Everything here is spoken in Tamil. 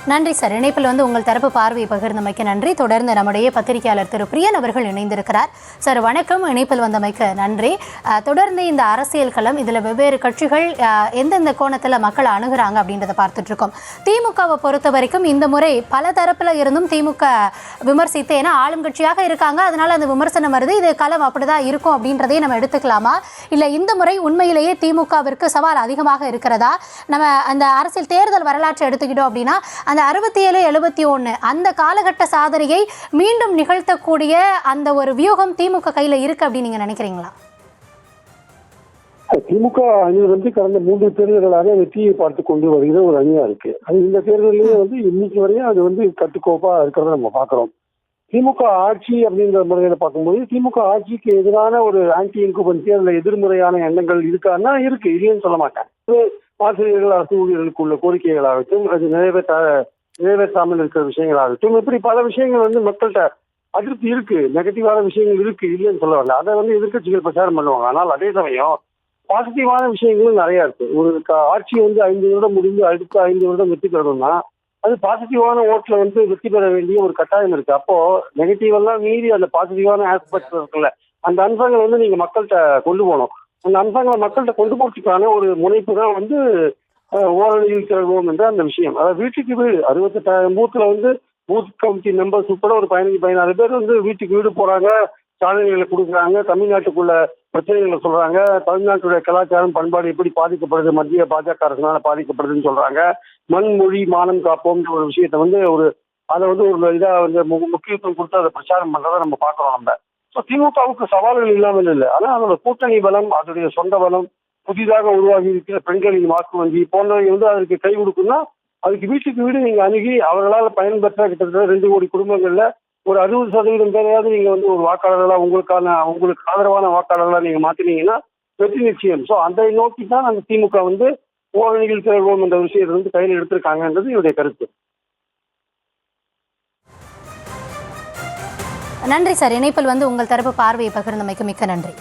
நன்றி சார். இணைப்பில் உங்கள் தரப்பு பார்வையை பகிர்ந்தமைக்கு நன்றி. தொடர்ந்து நம்முடைய பத்திரிகையாளர் திரு பிரியன் அவர்கள் இணைந்திருக்கிறார். சார் வணக்கம். இணைப்பில் வந்தமைக்கு நன்றி. தொடர்ந்து இந்த அரசியல் களம் இதில் வெவ்வேறு கட்சிகள் எந்தெந்த கோணத்தில் மக்களை அணுகிறாங்க அப்படின்றத பார்த்துட்டு இருக்கோம். திமுகவை பொறுத்த வரைக்கும் இந்த முறை பல தரப்பில் இருந்தும் திமுக விமர்சித்து, ஏன்னா ஆளும் கட்சியாக இருக்காங்க, அதனால அந்த விமர்சனம் வருது, இது களம் அப்படிதான் இருக்கும் அப்படின்றதையும் நம்ம எடுத்துக்கலாமா? இல்லை இந்த முறை உண்மையிலேயே திமுகவிற்கு சவால் அதிகமாக இருக்கிறதா? நம்ம அந்த அரசியல் தேர்தல் வரலாற்றை எடுத்துக்கிட்டோம் அப்படின்னா அந்த 67, 71 அந்த காலகட்ட சாதனையை மீண்டும் நிகழ்த்தக்கூடிய அந்த ஒரு வியூகம் திமுக கையில இருக்கு அப்படின்னு நீங்க நினைக்கிறீங்களா? திமுக அணி கடந்த 3 தேர்தல்களாக வெற்றியை பார்த்து கொண்டு வருகிற ஒரு அணியா இருக்கு. அது இந்த தேர்தலையே இன்னைக்கு வரையும் அது கட்டுக்கோப்பா இருக்கிறத நம்ம பாக்குறோம். திமுக ஆட்சி அப்படிங்கிற முறையில பார்க்கும்போது திமுக ஆட்சிக்கு எதிரான ஒரு ஆன்டி இன்குபன்சி, அதுல எதிர்மறையான எண்ணங்கள் இருக்கான்னா இருக்கு, இல்லைன்னு சொல்ல மாட்டேன். ஆசிரியர்கள், அரசு ஊழியர்களுக்கு உள்ள கோரிக்கைகளாகட்டும், அது நிறைவேற்றாமல் இருக்கிற விஷயங்களாகட்டும், இப்படி பல விஷயங்கள் மக்கள்கிட்ட அதிருப்தி இருக்கு, நெகட்டிவான விஷயங்கள் இருக்கு, இல்லைன்னு சொல்ல வரல. அதை எதிர்கட்சிகள் பிரச்சாரம் பண்ணுவாங்க. ஆனால் அதே சமயம் பாசிட்டிவான விஷயங்களும் நிறைய இருக்கு. ஒரு ஆட்சி 5 வருடம் முடிந்து அடுத்த 5 வருடம் வெற்றி பெறணும்னா அது பாசிட்டிவான ஓட்டுல வெற்றி பெற வேண்டிய ஒரு கட்டாயம் இருக்கு. அப்போ நெகட்டிவ் எல்லாம் மீறி அந்த பாசிட்டிவான ஆஸ்பெக்ட் இருக்குல்ல, அந்த அம்சங்கள் நீங்க மக்கள்கிட்ட கொண்டு போகணும். அந்த அம்சங்களை மக்கள்கிட்ட கொண்டு போறதுக்கான ஒரு முனைப்பு தான் ஓரணியில் திறவோம் என்ற அந்த விஷயம். அதாவது வீட்டுக்கு வீடு 68,000 பூத்துல பூத் கமிட்டி மெம்பர்ஸ் உட்பட ஒரு 15-16 பேர் வீட்டுக்கு வீடு போறாங்க, சாதனைகளை கொடுக்குறாங்க, தமிழ்நாட்டுக்குள்ள பிரச்சனைகளை சொல்றாங்க, தமிழ்நாட்டுடைய கலாச்சாரம் பண்பாடு எப்படி பாதிக்கப்படுது, மத்திய பாஜக அரசுனால பாதிக்கப்படுதுன்னு சொல்றாங்க. மண் மொழி மானம் காப்போம் ஒரு விஷயத்த அதை ஒரு இதா முக்கியத்துவம் கொடுத்து அதை பிரச்சாரம் பண்றதை நம்ம பார்க்கிறோம். நம்ம திமுகவுக்கு சவால்கள் இல்லாமல் இல்லை, ஆனா அதோட கூட்டணி பலம், அதோடைய சொந்த பலம், புதிதாக உருவாகி இருக்கிற பெண்களின் வாக்கு வங்கி போன்றவை அதற்கு கை கொடுக்குன்னா அதுக்கு வீட்டுக்கு வீடு நீங்க அணுகி அவர்களால் பயன்பெற்ற கிட்டத்தட்ட 2 கோடி குடும்பங்கள்ல ஒரு 60% பேரையாவது நீங்க ஒரு வாக்காளர்களா உங்களுக்கு ஆதரவான வாக்காளர்களா நீங்க மாத்தினீங்கன்னா வெற்றி நிச்சயம். ஸோ அதை நோக்கி தான் அந்த திமுக ஓரணியில் திறவோம் என்ற விஷயத்தை கையில் எடுத்திருக்காங்கன்றது என்னுடைய கருத்து. நன்றி சார். இணைப்பில் உங்கள் தரப்பு பார்வையை பகிர்ந்தமைக்கு மிக்க நன்றி.